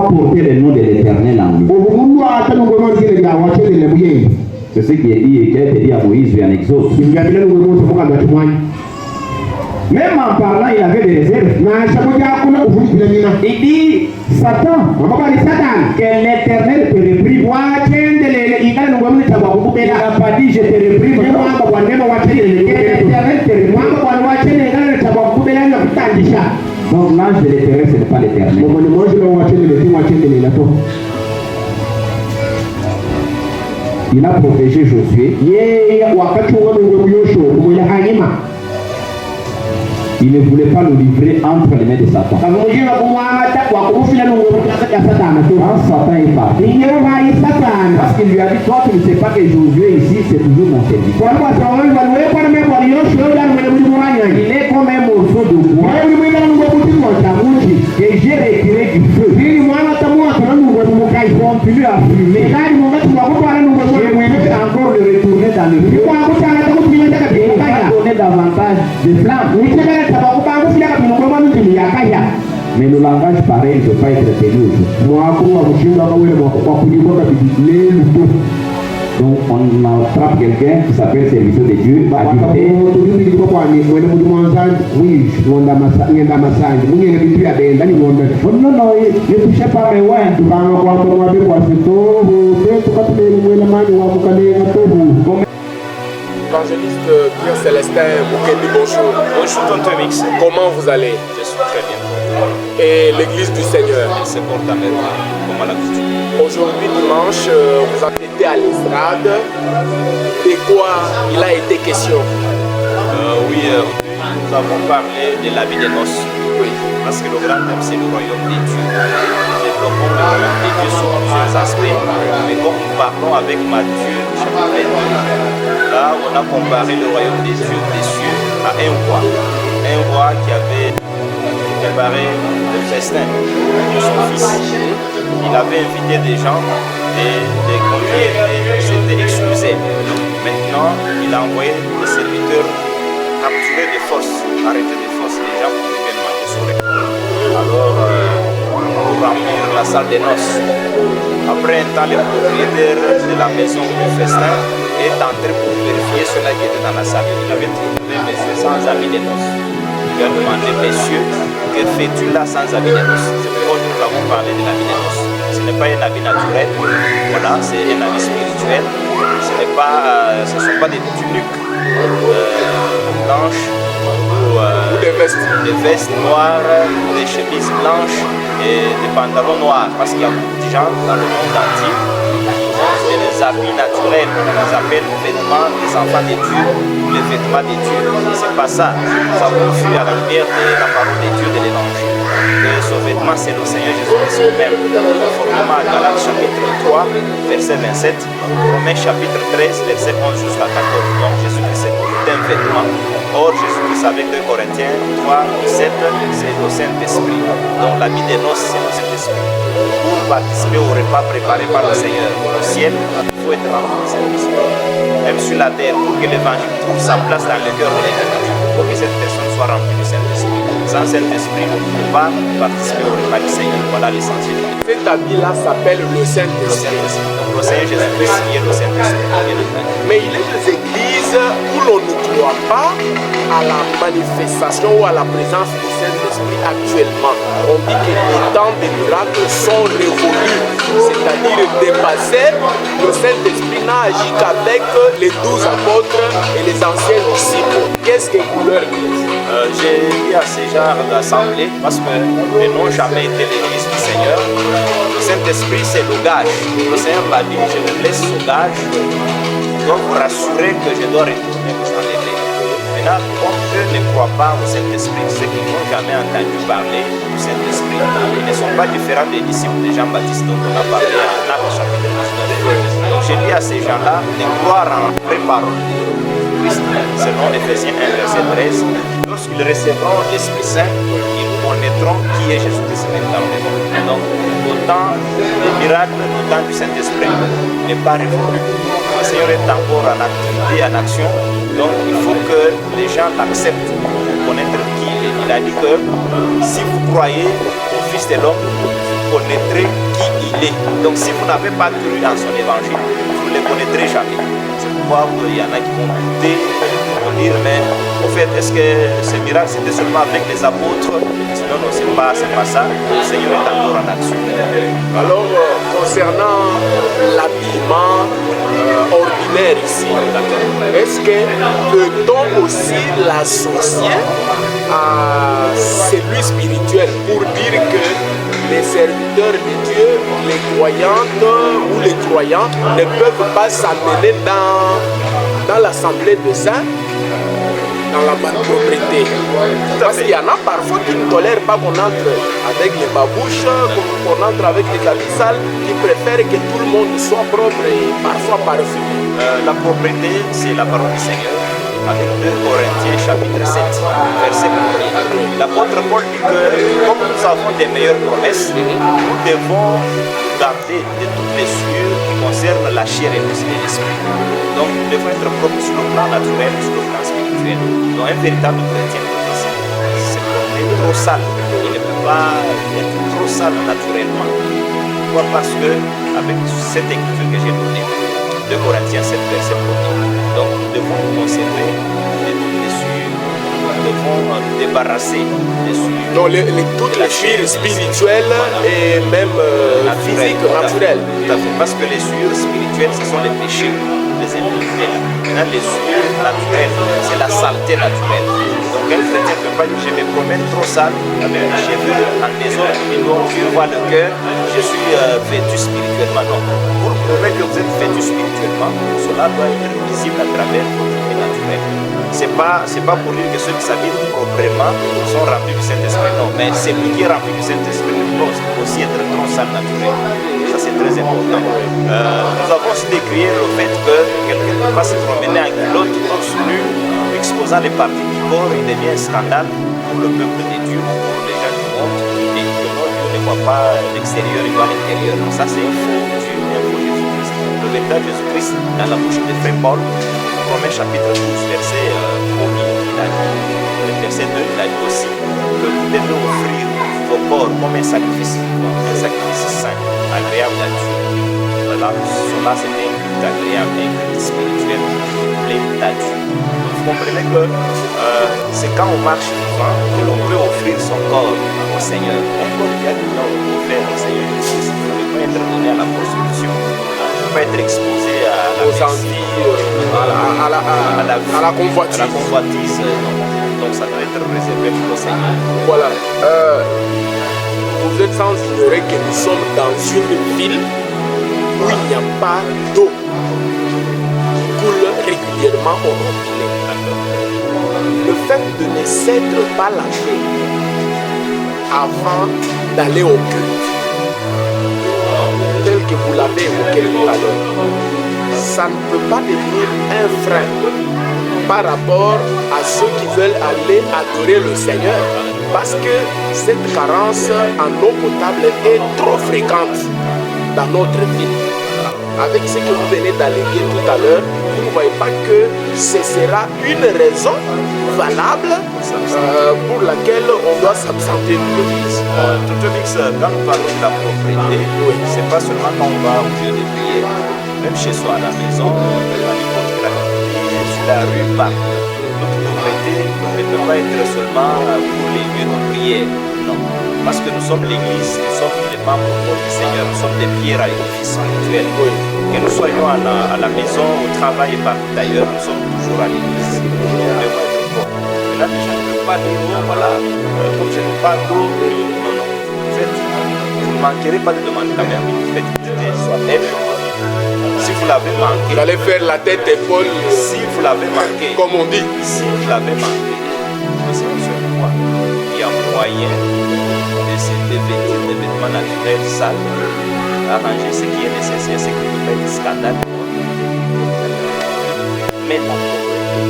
porter le nom de l'Éternel en lui. C'est ce qui est dit et qui a été dit à Moïse en Exode. Même en parlant, il avait des réserves. Il dit, Satan, que l'Éternel te réprime. Il n'a pas dit, je te réprime. Que l'Éternel te réprime. Donc l'ange de l'Éternel, ce n'est pas l'Éternel. Il a protégé Josué. Il ne voulait pas le livrer entre les mains de Satan. Quand Satan est parti, parce qu'il lui a dit, toi tu ne sais pas que Josué ici c'est toujours mon serviteur. Il est comme un morceau de bois que j'ai retiré du feu. Il continue à fumer. Je vais encore le retourner dans le feu. Il va donner davantage de flammes. Mais le langage pareil ne peut pas être tenu aujourd'hui. Donc on attrape quelqu'un qui s'appelle serviteur de Dieu, va ajouter. Non, ne touchez pas mes oins. Évangéliste Pierre Célestin Boukedi, bonjour. Bonjour Tonton Mix. Comment vous allez? Je suis très bien. Et l'église du Seigneur? Elle se porte à merveille, comme à l'habitude. Aujourd'hui dimanche, vous avez été à l'Estrade. De quoi il a été question? Oui, nous avons parlé de la vie des noces. Oui. Parce que le grand thème c'est le royaume des dieux. Nous développons le royaume des dieux sous plusieurs aspects. Mais comme nous parlons avec Matthieu, chapitre 22, là on a comparé le royaume des cieux à un roi. Un roi qui avait préparé le festin de son fils. Il avait invité des gens et les conviés s'étaient excusés. Maintenant, il a envoyé des serviteurs capturer de force, arrêter de force les gens pour qu'ils viennent manger sur les. Alors, pour remplir la salle des noces. Après un temps, le propriétaire de la maison du festin est entré pour vérifier cela qui était dans la salle. Il avait trouvé monsieur sans habit de noces. Il lui a demandé, messieurs, que fais-tu là sans habit de noces? C'est pourquoi nous avons parlé de l'habit de noces. Ce n'est pas un habit naturel, voilà, c'est un habit spirituel. Ce ne sont pas des tuniques blanches ou des vestes noires, des chemises blanches et des pantalons noirs. Parce qu'il y a beaucoup de gens dans le monde entier qui ont des habits naturels, qu'ils appellent les vêtements des enfants de Dieu ou les vêtements de Dieu. C'est pas ça. Nous avons vu à la lumière de la parole de Dieu de l'évangile que ce vêtement c'est le Seigneur Jésus-Christ lui-même. Conformément à Galates chapitre 3, verset 27, Romains chapitre 13, verset 11 jusqu'à 14. Donc Jésus-Christ est un vêtement. Or Jésus-Christ avec 2 Corinthiens 3, 17, c'est le Saint-Esprit. Donc l'habit des noces c'est le Saint-Esprit. Pour participer au repas préparé par le Seigneur au ciel, il faut être rempli du Saint-Esprit. Même sur la terre, pour que l'évangile trouve sa place dans le cœur de l'éternité, il faut que cette personne soit remplie du Saint-Esprit. Sans Saint-Esprit, on ne peut pas participer au repas du Seigneur. Voilà l'essentiel. Cet habit-là s'appelle le Saint-Esprit. Le Seigneur Jésus-Christ qui est le Saint-Esprit. Mais il y a des églises où l'on ne croit pas à la manifestation ou à la présence du Saint-Esprit actuellement. On dit que les temps des miracles sont révolus, c'est-à-dire dépassés. Le Saint-Esprit n'a agi qu'avec les 12 apôtres et les anciens disciples. Qu'est-ce que vous leur dites? J'ai dit à ces gens d'assemblée, parce que nous n'ont jamais été l'église du Seigneur. Le Saint-Esprit, c'est le gage. Le Seigneur m'a dit, je me laisse au gage. Je dois vous rassurer que je dois retourner vous enlever. Maintenant, comme eux ne croient pas au Saint-Esprit, ceux qui n'ont jamais entendu parler du Saint-Esprit, ils ne sont pas différents des disciples de Jean-Baptiste dont on a parlé en Actes chapitre 19. Donc j'ai dit à ces gens-là de croire en la vraie parole de Christ, selon Éphésiens 1, verset 13. Lorsqu'ils recevront l'Esprit Saint, ils connaîtront qui est Jésus-Christ maintenant. Donc, au temps des miracles, au temps du Saint-Esprit n'est pas révolu. Le Seigneur est encore en activité, en action. Donc, il faut que les gens l'acceptent pour connaître qui il est. Il a dit que si vous croyez au Fils de l'homme, connaîtrez qui il est. Donc si vous n'avez pas cru en son évangile, vous ne le connaîtrez jamais. C'est pourquoi il y en a qui vont douter, qui vont dire, mais au fait, est-ce que ce miracle c'était seulement avec les apôtres? Sinon, non, c'est pas ça. Le Seigneur est encore en action. Alors, concernant l'habillement ordinaire ici, est-ce que peut-on aussi l'associer à celui spirituel pour dire que les serviteurs de Dieu, les croyantes ou les croyants ne peuvent pas s'amener dans l'assemblée de saints, dans la malpropreté? Parce qu'il y en a parfois qui ne tolèrent pas qu'on entre avec les babouches, qu'on entre avec les habits sales, qui préfèrent que tout le monde soit propre et parfois parfumé. La propreté, c'est la parole du Seigneur. Avec 2 Corinthiens chapitre 7, verset 1er. L'apôtre Paul dit que comme nous avons des meilleures promesses, nous devons garder de toutes les souillures qui concernent la chair et l'esprit. Donc nous devons être propres sur le plan naturel, sur le plan spirituel. Donc un véritable chrétien, c'est trop sale. Il ne peut pas être trop sale naturellement. Pourquoi? Parce que avec cette écriture que j'ai donnée, 2 Corinthiens 7, verset 1er. Donc nous devons nous conserver de toutes les souillures. Nous devons nous débarrasser des souillures. Donc toutes les souillures spirituelles et même physiques, naturelles. Tout à fait. Parce que les souillures spirituelles, ce sont les péchés, les impuretés. Maintenant, les souillures naturelles, c'est la saleté naturelle. Donc un chrétien ne peut pas dire je me promène trop sale avec les cheveux en désordre et donc Dieu voit le cœur, je suis vêtu spirituellement. Non. Pour prouver que vous êtes vêtu spirituellement, cela doit être visible à travers votre vie naturelle. C'est pas pour dire que ceux qui s'habillent proprement sont remplis du Saint-Esprit, non, mais celui qui est rempli du Saint-Esprit doit aussi être trop sale naturel. Ça c'est très important. Nous avons aussi décrié le fait que quelqu'un ne peut pas se promener en culotte torse nu, exposant les parties du corps, il devient un scandale pour le peuple de Dieu, pour les gens du monde, et que non, Dieu ne voit pas l'extérieur, il voit l'intérieur. Donc ça c'est un faux Dieu, un faux Jésus-Christ. Le véritable Jésus-Christ, dans la bouche de Frère Paul, Romains chapitre 12, verset 1er, il a dit, le verset 2, il a dit aussi que vous devez offrir vos corps comme un sacrifice saint, agréable à Dieu. Voilà, cela c'était un culte agréable, un culte spirituel qui plaît à Dieu. Donc vous comprenez que c'est quand on marche vivant que l'on peut offrir son corps au Seigneur. Un corps qui a du temps offert au Seigneur Jésus, il ne peut pas être donné à la prostitution, il ne peut pas être exposé aux envies, à la convoitise. Donc ça doit être réservé pour le Seigneur. Voilà. Vous êtes sans ignorer que nous sommes dans une ville où il n'y a pas d'eau qui coule régulièrement au robinet. Le fait de ne s'être pas lavé avant d'aller au culte, tel que vous l'avez évoqué tout à l'heure, ça ne peut pas devenir un frein par rapport à ceux qui veulent aller adorer le Seigneur, parce que cette carence en eau potable est trop fréquente dans notre ville. Avec ce que vous venez d'alléguer tout à l'heure, vous ne voyez pas que ce sera une raison valable pour laquelle on doit s'absenter de l'église. Quand nous parlons de la propriété, c'est pas seulement quand on va au lieu de prière, même chez soi à la maison, dans les comptes gratuits, sur la rue, partout. Notre propriété ne peut pas être seulement pour les lieux de prière, non. Parce que nous sommes l'église, nous sommes les membres du Seigneur, nous sommes des pierres à l'édifice spirituel. Que nous soyons à la maison, au travail et partout d'ailleurs, nous sommes toujours à l'église. Nous devons être propres. Et là, je ne peux pas dire, voilà, comme je n'ai pas d'eau, non, non. En fait, vous ne manquerez pas de demander quand même une fête de soi-même. Si vous l'avez manqué, vous allez faire la tête épaule. Si vous l'avez manqué, comme on dit, si vous l'avez manqué, c'est sur quoi il y a moyen de se dévêtir des vêtements naturels sales, arranger ce qui est nécessaire, ce qui peut faire des scandales. Mais la pauvreté,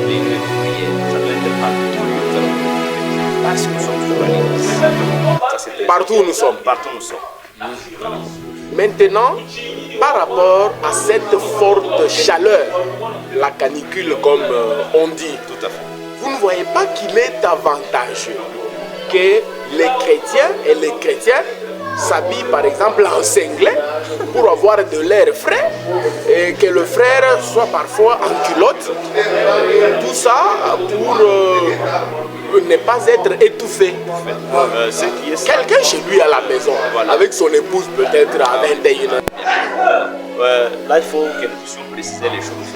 les lieux de prière, ça doit être partout où nous allons prier. Parce que nous sommes toujours à l'église. Partout où nous sommes. Partout où nous sommes. Maintenant, par rapport à cette forte chaleur, la canicule comme on dit, tout à fait. Vous ne voyez pas qu'il est avantageux que les chrétiens et les chrétiennes s'habillent par exemple en singlet pour avoir de l'air frais et que le frère soit parfois en culotte. Tout ça pour ne pas être étouffé. Quelqu'un chez lui à la maison, avec son épouse peut-être à 21 ans. Là, il faut que nous puissions préciser les choses.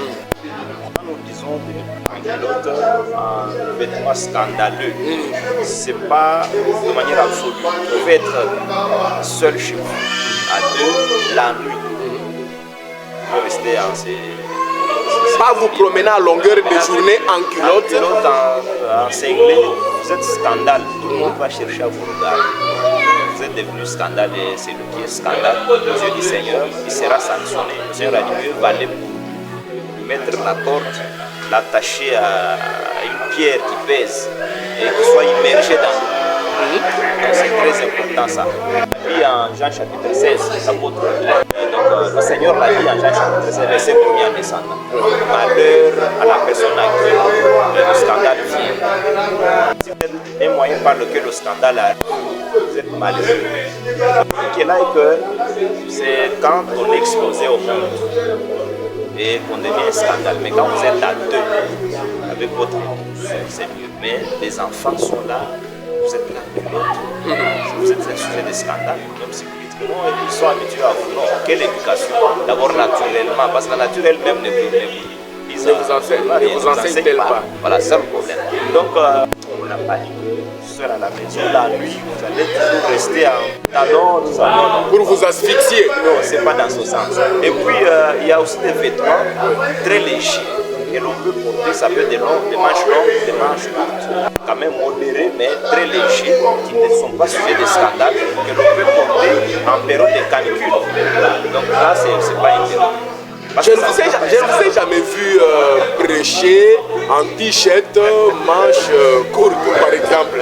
Quand nous disons des culottes en vêtements scandaleux, c'est pas de manière absolue. Vous pouvez être seul chez vous, à deux, la nuit. Vous pouvez rester en ces... Pas vous promener à longueur de journée en culotte. En singlet, vous êtes scandale. Tout le monde va chercher à vous regarder. Vous êtes devenu scandale et c'est le qui est scandale. Aux yeux du Seigneur, il sera sanctionné. Le Seigneur a dit mieux valait pour mettre la corde, l'attacher à une pierre qui pèse et qu'il soit immergé dans l'eau. Donc c'est très important ça. Puis en Jean chapitre 16, l'apôtre, donc le Seigneur l'a dit en Jean chapitre 16, verset 1er en descendant. Malheur à la personne à qui le scandale vient. Si vous êtes un moyen par lequel le scandale arrive, vous êtes malheureux. Ce qui est là est que c'est quand on est exposé au monde et qu'on devient un scandale. Mais quand vous êtes à deux avec votre épouse, c'est mieux. Mais les enfants sont là. Vous êtes là, vous êtes un sujet de scandale, même si vous dites que non, ils sont habitués à vous. Non, quelle éducation? D'abord naturellement, parce que la nature elle-même ne vous enseigne pas. Voilà, c'est ça le problème. Donc, on n'a pas dit que seul à la maison, la nuit, vous allez toujours rester en talons, pour vous asphyxier. Non, c'est pas dans ce sens. Et puis, il y a aussi des vêtements très légers que l'on peut porter, ça peut être des manches longues, des manches courtes, quand même modérés, mais très légers, qui ne sont pas sujets de scandale, que l'on peut porter en période de canicule. Donc là, c'est pas intéressant. Je ne vous ai jamais vu prêcher en t-shirt, manches courtes par exemple.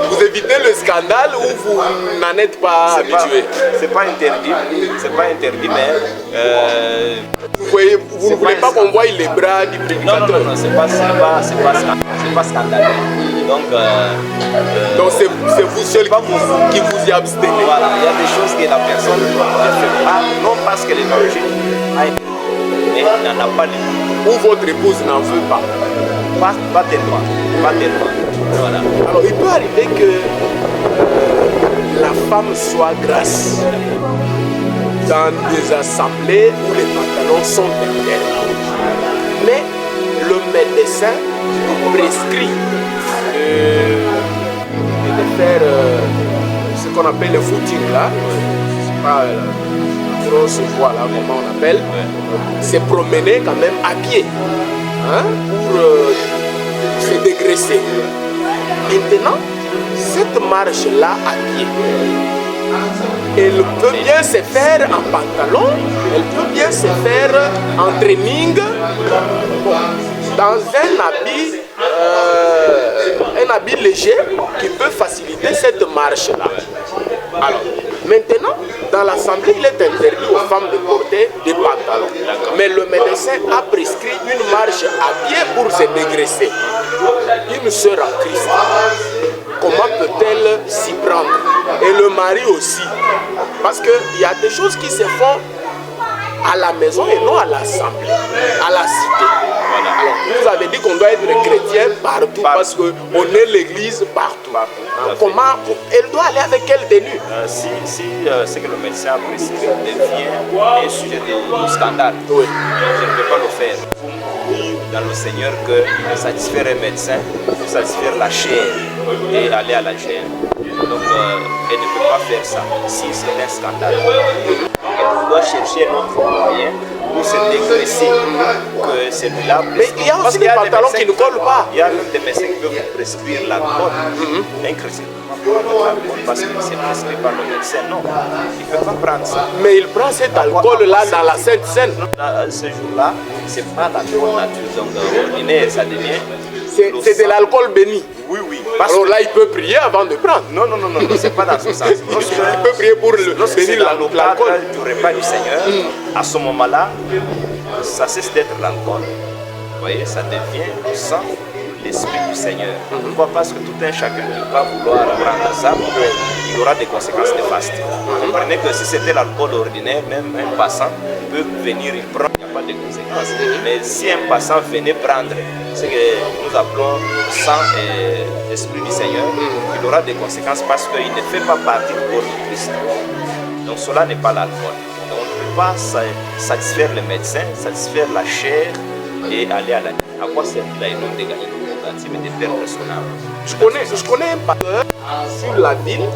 Vous évitez le scandale ou vous n'en êtes pas habitué? C'est pas interdit, mais vous ne voulez pas qu'on voie les bras du prédicateur? Non, c'est pas scandaleux. Donc c'est vous seul qui vous y abstenez. Voilà, il y a des choses que la personne ne fait pas, non parce que l'évangile a été, mais n'en a pas les goûts. Ou votre épouse n'en veut pas. Pas tellement. Voilà. Alors il peut arriver que la femme soit grasse dans des assemblées où les pantalons sont internes. Mais le médecin prescrit de faire ce qu'on appelle le footing là. C'est pas la grosse voie là, comment on appelle. C'est promener quand même à pied, hein, pour se dégraisser. Maintenant, cette marche là à pied, elle peut bien se faire en pantalon, elle peut bien se faire en training, dans un habit léger qui peut faciliter cette marche-là. Alors, maintenant, dans l'assemblée, il est interdit aux femmes de porter des pantalons. Mais le médecin a prescrit une marche à pied pour se dégraisser. Une sœur en Christ, comment peut-elle s'y prendre? Et le mari aussi. Parce qu'il y a des choses qui se font à la maison et non à l'assemblée, à la cité. Alors, vous avez dit qu'on doit être chrétien partout parce qu'on est l'église partout. Comment elle doit aller avec quelle tenue? Si ce que le médecin a prescrit devient un sujet de scandale, oui, je ne peux pas le faire. Dans le Seigneur que satisfaire un médecin, pour satisfaire la chair et aller à la chair. Donc, elle ne peut pas faire ça si c'est un scandale. Elle doit chercher un autre moyen pour se dégraisser que celui-là. Mais il y a aussi des pantalons qui ne collent pas. Il y a même des médecins qui peuvent vous prescrire l'alcool. Un chrétien ne peut pas prendre l'alcool parce que c'est prescrit par le médecin. Non, il ne peut pas prendre ça. Mais il prend cet alcool-là dans la Sainte Seine. Ce jour-là, ce n'est pas l'alcool nature, donc ordinaire, ça devient. C'est de l'alcool béni. Oui. Alors là, il peut prier avant de prendre. Non, c'est pas dans ce sens. Il peut prier pour bénir l'alcool. Du repas du Seigneur, à ce moment-là, ça cesse d'être l'alcool. Vous voyez, ça devient le sang, l'esprit du Seigneur. Pourquoi? Parce que tout un chacun ne peut pas vouloir prendre ça. Il il aura des conséquences néfastes. Vous comprenez que si c'était l'alcool ordinaire, même un passant peut venir, il prend, il n'y a pas de conséquences. Mais si un passant venait prendre ce que nous appelons sang et l'esprit du Seigneur, il aura des conséquences parce qu'il ne fait pas partie du corps de Christ. Donc cela n'est pas l'alcool. Donc on ne peut pas satisfaire les médecins, satisfaire la chair et aller à la vie. À quoi sert-il à un homme de gagner le monde entier mais de perdre son âme? Je connais un pasteur sur la ville,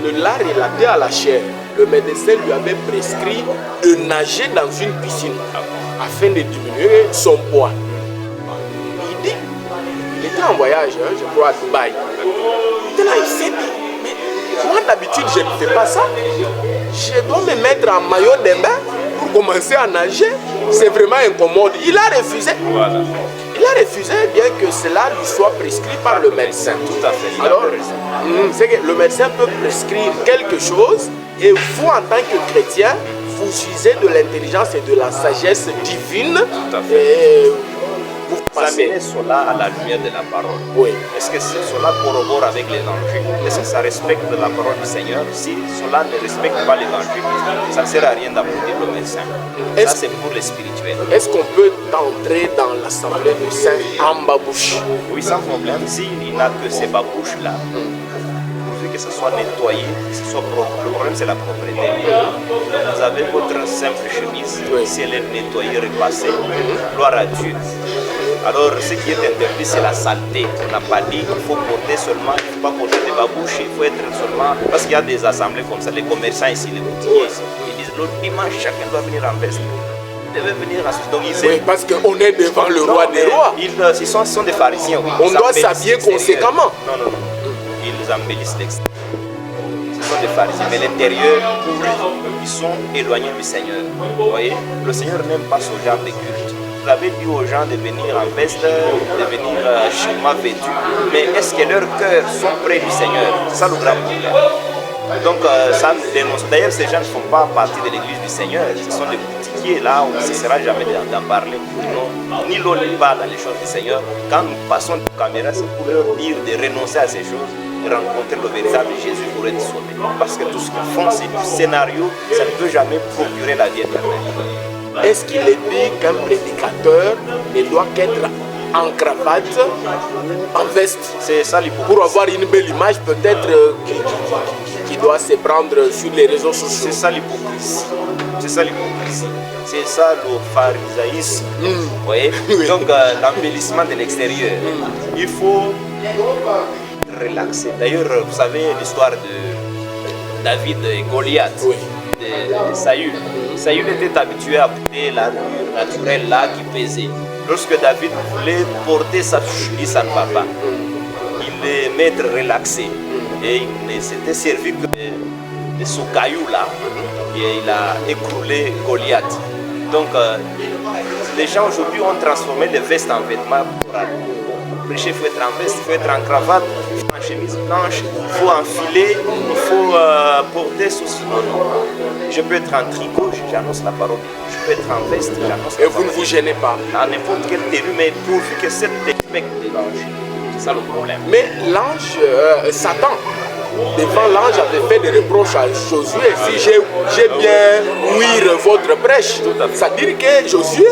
il l'a relaté à la chair. Le médecin lui avait prescrit de nager dans une piscine afin de diminuer son poids. Il dit, il était en voyage, hein, je crois à Dubaï. Et là, il s'est dit, mais moi d'habitude je ne fais pas ça. Je dois me mettre en maillot de bain pour commencer à nager. C'est vraiment incommode. Il a refusé. Voilà. Il a refusé bien que cela lui soit prescrit par le médecin. Tout à fait. Alors, c'est que le médecin peut prescrire quelque chose et vous, en tant que chrétien, vous usez de l'intelligence et de la sagesse divine. Tout à fait. Et vous passez. Amener cela à la lumière de la parole. Oui. Est-ce que cela corrobore avec l'évangile? Est-ce que ça respecte la parole du Seigneur? Si cela ne respecte pas l'évangile, ça ne sert à rien d'applaudir le médecin. Ça, c'est pour les spirituels. Est-ce qu'on peut entrer dans l'assemblée du Saint en babouche? Oui, sans problème. S'il n'a que ces babouches-là, pourvu que ce soit nettoyé, que ce soit propre. Le problème, c'est la propreté. Donc, vous avez votre simple chemise. Si elle est nettoyée, repassée, gloire à Dieu. Alors, ce qui est interdit, c'est la saleté. On n'a pas dit qu'il faut porter seulement, il ne faut pas porter des babouches, il faut être seulement. Parce qu'il y a des assemblées comme ça, les commerçants ici, les boutiquiers ici, ils disent le dimanche, chacun doit venir en veste. Ils devaient venir en veste. Donc, Oui, parce qu'on est devant le roi des rois. Ils sont des pharisiens, oui. On doit s'habiller conséquemment. Non, non, non. Ils embellissent l'extérieur. Ce sont des pharisiens, mais l'intérieur, ils sont éloignés du Seigneur. Vous voyez, le Seigneur n'aime pas ce genre de culte. Vous avez dit aux gens de venir en veste, de venir chiquement vêtus, mais est-ce que leurs cœurs sont près du Seigneur? C'est ça le grand problème. Donc ça nous dénonce. D'ailleurs, ces gens ne font pas partie de l'église du Seigneur. Ce sont des boutiquiers là où on ne cessera jamais d'en parler. Ni l'on n'est pas dans les choses du Seigneur. Quand nous passons de caméra, c'est pour leur dire de renoncer à ces choses, de rencontrer le véritable Jésus pour être sauvé. Parce que tout ce qu'ils font, c'est du scénario, ça ne peut jamais procurer la vie éternelle. Est-ce qu'il est dit qu'un prédicateur ne doit qu'être en cravate, en veste? C'est ça l'hypocrisie. Pour avoir une belle image, peut-être qui doit se prendre sur les réseaux sociaux. C'est ça l'hypocrisie. C'est ça l'hypocrisie. C'est ça le pharisaïsme. Vous voyez? Oui. Donc l'embellissement de l'extérieur. Il faut relaxer. D'ailleurs, vous savez l'histoire de David et Goliath. Oui. De Saül. Saül était habitué à porter l'armure naturelle là qui pesait. Lorsque David voulait porter sa chemise, ça ne va pas. Il aimait être relaxé. Et il ne s'était servi que de ce caillou là. Et il a écroulé Goliath. Donc les gens aujourd'hui ont transformé les vestes en vêtements pour prêcher. Il faut être en veste, il faut être en cravate, il faut en chemise blanche, il faut enfiler, il faut porter ceci. Non, non. Je peux être en tricot, j'annonce la parole. Je peux être en veste, j'annonce la parole. Et vous ne vous gênez pas. Dans n'importe quelle tenue, mais pourvu que cette respecte l'évangile. C'est ça le problème. Mais l'ange, Satan, devant l'ange, avait fait des reproches à Josué. Si j'ai bien ouïr votre prêche, ça veut dire que Josué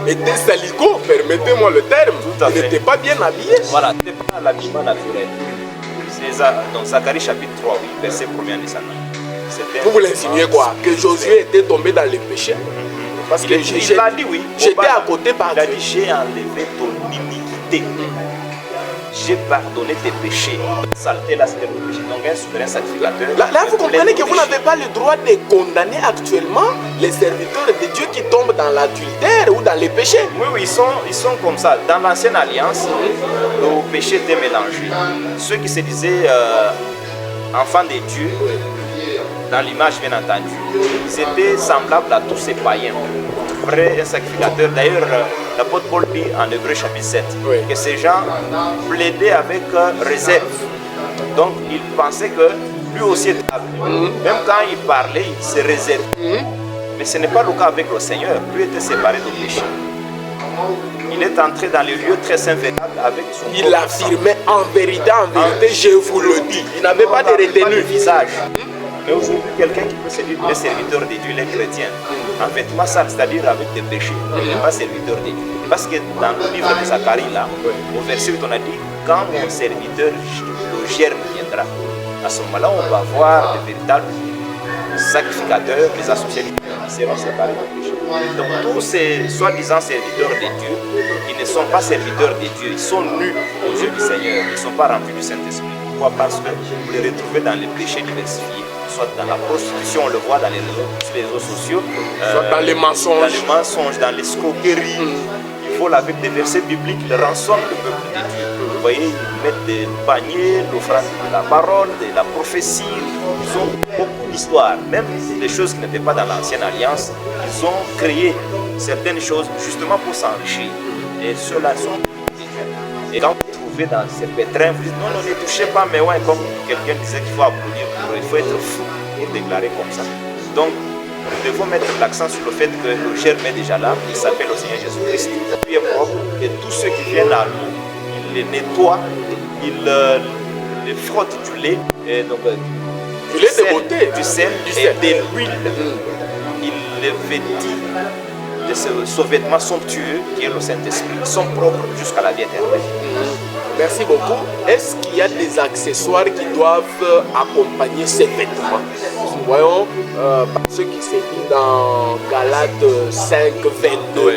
était salico, permettez-moi le terme. Il n'était pas bien habillé. Voilà, ce n'est pas l'habillement naturel. C'est ça. Donc Zacharie chapitre 3, oui, verset 1er en descendant. Vous voulez insinuer quoi? Que Josué était tombé dans les péchés? Parce que il a dit oui. J'étais à côté par Dieu. Il a Dieu. dit j'ai enlevé ton iniquité. J'ai pardonné tes péchés. Saleté là, c'était le péché. Donc un souverain sacrificateur. Là, vous comprenez que vous n'avez pas le droit de condamner actuellement les serviteurs de Dieu qui tombent dans l'adultère ou dans les péchés. Oui, oui, ils sont comme ça. Dans l'ancienne alliance, le péché était mélangé. Ceux qui se disaient enfants de Dieu, dans l'image bien entendu, ils étaient semblables à tous ces païens. Vrai un sacrificateur. D'ailleurs, l'apôtre Paul dit en Hébreux chapitre 7 que ces gens plaidaient avec réserve. Donc, ils pensaient que lui aussi était appelé. Même quand il parlait, il se réservait. Mais ce n'est pas le cas avec le Seigneur. Lui était séparé du péché. il est entré dans les lieux très saints avec son Il affirmait en vérité, je vous le dis. Il n'avait pas de retenue. Visage. Mais aujourd'hui, quelqu'un qui peut se dire qu'il est serviteur de Dieu, il est chrétien, en vêtements sales, c'est-à-dire avec des péchés, il n'est pas serviteur de Dieu. Parce que dans le livre de Zacharie, là, au verset 8, on a dit, quand mon serviteur, le germe, viendra, à ce moment-là, on va voir de véritables sacrificateurs, les associés qui seront séparés du péché. Donc tous ces soi-disant serviteurs de Dieu, ils ne sont pas serviteurs de Dieu, ils sont nus aux yeux du Seigneur, ils ne sont pas remplis du Saint-Esprit. Pourquoi? Parce que vous les retrouvez dans les péchés diversifiés, soit dans la prostitution, on le voit dans sur les réseaux sociaux, soit dans les mensonges, dans l'escroquerie. Il faut, avec des versets bibliques, ils rançonnent le peuple de Dieu. Vous voyez, ils mettent des paniers, l'offrande de la parole, de la prophétie. Ils ont beaucoup d'histoires, même des choses qui n'étaient pas dans l'ancienne alliance. Ils ont créé certaines choses justement pour s'enrichir. Et ceux-là sont des dieux. Et quand vous trouvez dans ces pétrins, vous dites non, ne touchez pas mes oins, comme quelqu'un disait qu'il faut applaudir, il faut être fou pour déclarer comme ça. Donc, nous devons mettre l'accent sur le fait que le germe est déjà là, il s'appelle le Seigneur Jésus-Christ, il est propre, et tous ceux qui viennent à lui, il les nettoie, il les frotte du lait, et donc du lait de beauté, du sel et de l'huile. Il les vêtit de ce vêtement somptueux qui est le Saint-Esprit, ils sont propres jusqu'à la vie éternelle. Merci beaucoup. Est-ce qu'il y a des accessoires qui doivent accompagner ces vêtements? Nous voyons par ce qui s'est dit dans Galates 5, 22,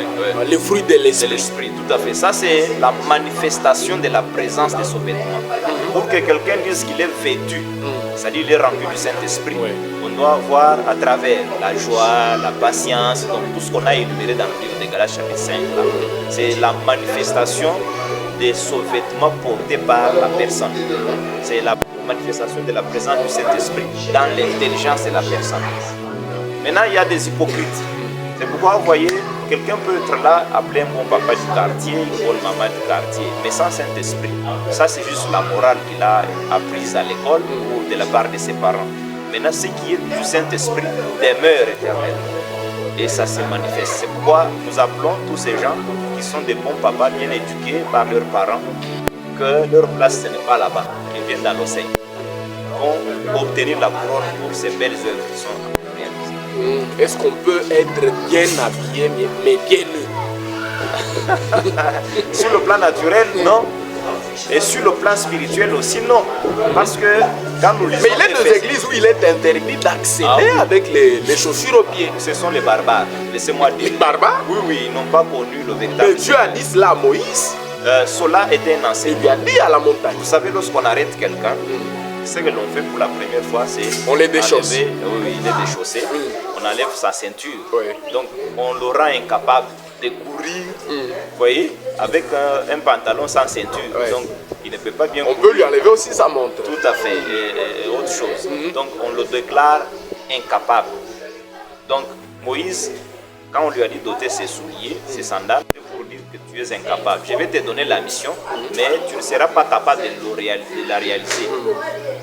les fruits de l'esprit. Tout à fait. Ça, c'est la manifestation de la présence de ce vêtement. Pour que quelqu'un dise qu'il est vêtu, c'est-à-dire qu'il est rempli du Saint-Esprit, on doit voir à travers la joie, la patience, donc tout ce qu'on a énuméré dans le livre de Galates chapitre 5. C'est la manifestation de ce vêtement porté par la personne. C'est la manifestation de la présence du Saint-Esprit dans l'intelligence de la personne. Maintenant, il y a des hypocrites. C'est pourquoi, vous voyez, quelqu'un peut être là, appeler un bon papa du quartier, une bonne maman du quartier, mais sans Saint-Esprit. Ça, c'est juste la morale qu'il a apprise à l'école ou de la part de ses parents. Maintenant, ce qui est du Saint-Esprit demeure éternel. Et ça se manifeste. C'est pourquoi nous appelons tous ces gens qui sont des bons papas bien éduqués par leurs parents, que leur place ce n'est pas là-bas, ils viennent dans l'océan. Vont obtenir la couronne pour ces belles œuvres qui sont réalisées. Est-ce qu'on peut être bien habillé mais bien nu? Sur le plan naturel, non. Et sur le plan spirituel aussi, non. Parce que quand nous lisons... Mais il y a des églises où il est interdit d'accéder avec les chaussures aux pieds. Ce sont les barbares. Laissez-moi dire. Les barbares? Oui, oui, ils n'ont pas connu le véritable... Mais Dieu a dit cela à Moïse. Cela était un enseignement. Il lui a dit à la montagne. Vous savez, lorsqu'on arrête quelqu'un, ce que l'on fait pour la première fois, c'est... On les déchausse. Oui, il est déchaussé. On enlève sa ceinture. Oui. Donc, on le rend incapable de courir, vous voyez, avec un pantalon sans ceinture. Donc, il ne peut pas bien courir. On peut lui enlever aussi sa montre. Tout à fait, et autre chose. Donc, on le déclare incapable. Donc, Moïse, quand on lui a dit d'ôter ses souliers, ses sandales, pour dire que tu es incapable. Je vais te donner la mission, mais tu ne seras pas capable de la réaliser.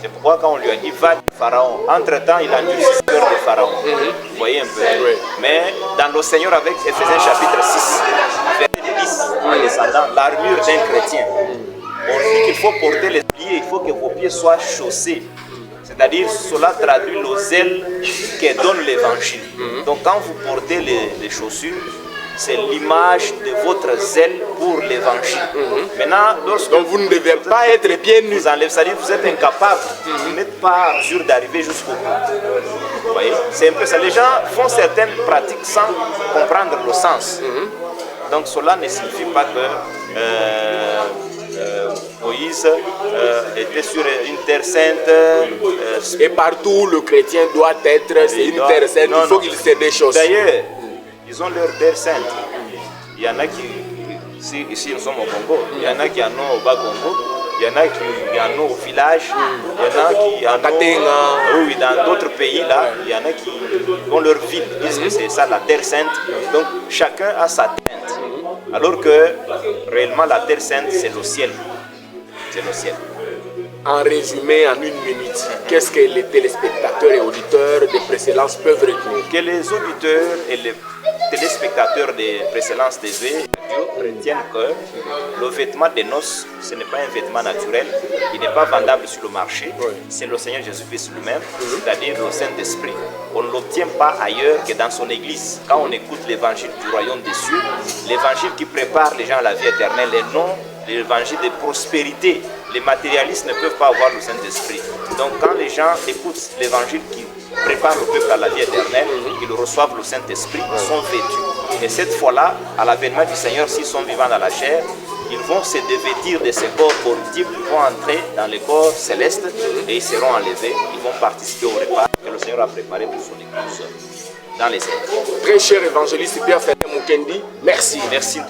C'est pourquoi quand on lui a dit, va du Pharaon, entre-temps, il a endurci le cœur de Pharaon. Vous voyez un peu. Mais dans le Seigneur, avec Éphésiens chapitre 6, verset 10, en descendant, l'armure d'un chrétien, on dit qu'il faut porter les pieds, il faut que vos pieds soient chaussés. C'est-à-dire, cela traduit le zèle que donne l'évangile. Donc, quand vous portez les chaussures, c'est l'image de votre zèle pour l'évangile. Maintenant, donc vous ne devez pas être bien nus. Vous enlevez, c'est-à-dire que vous êtes incapable. Vous n'êtes pas en mesure d'arriver jusqu'au bout. Vous voyez, c'est un peu ça. Les gens font certaines pratiques sans comprendre le sens. Donc, cela ne signifie pas que Moïse était sur une terre sainte. Et partout le chrétien doit être, c'est une terre sainte, il faut qu'il se déchausse. D'ailleurs, ils ont leur terre sainte. Il y en a qui, ici nous sommes au Congo, il y en a qui en ont au Bas-Congo, il y en a qui en ont au village, il y en a qui en ont, oui, dans d'autres pays là, il y en a qui ont leur ville, disent que c'est ça la terre sainte. Donc chacun a sa tente. Alors que réellement la terre sainte c'est le ciel. C'est le ciel. En résumé, en une minute, qu'est-ce que les téléspectateurs et auditeurs de Précellence peuvent retenir? Que les auditeurs et les téléspectateurs de Précellence TV Écritures retiennent que le vêtement des noces, ce n'est pas un vêtement naturel, il n'est pas vendable sur le marché, c'est le Seigneur Jésus-Christ lui-même, c'est-à-dire le Saint-Esprit. On ne l'obtient pas ailleurs que dans son Église. Quand on écoute l'évangile du royaume des cieux, l'évangile qui prépare les gens à la vie éternelle et non l'évangile de prospérité. Les matérialistes ne peuvent pas avoir le Saint-Esprit. Donc quand les gens écoutent l'évangile qui prépare le peuple à la vie éternelle, ils reçoivent le Saint-Esprit, ils sont vêtus. Et cette fois-là, à l'avènement du Seigneur, s'ils sont vivants dans la chair, ils vont se dévêtir de ces corps corruptibles, ils vont entrer dans les corps célestes et ils seront enlevés, ils vont participer au repas que le Seigneur a préparé pour son épouse dans les airs. Très cher évangéliste Pierre Ferdinand Mukendi, merci. Merci.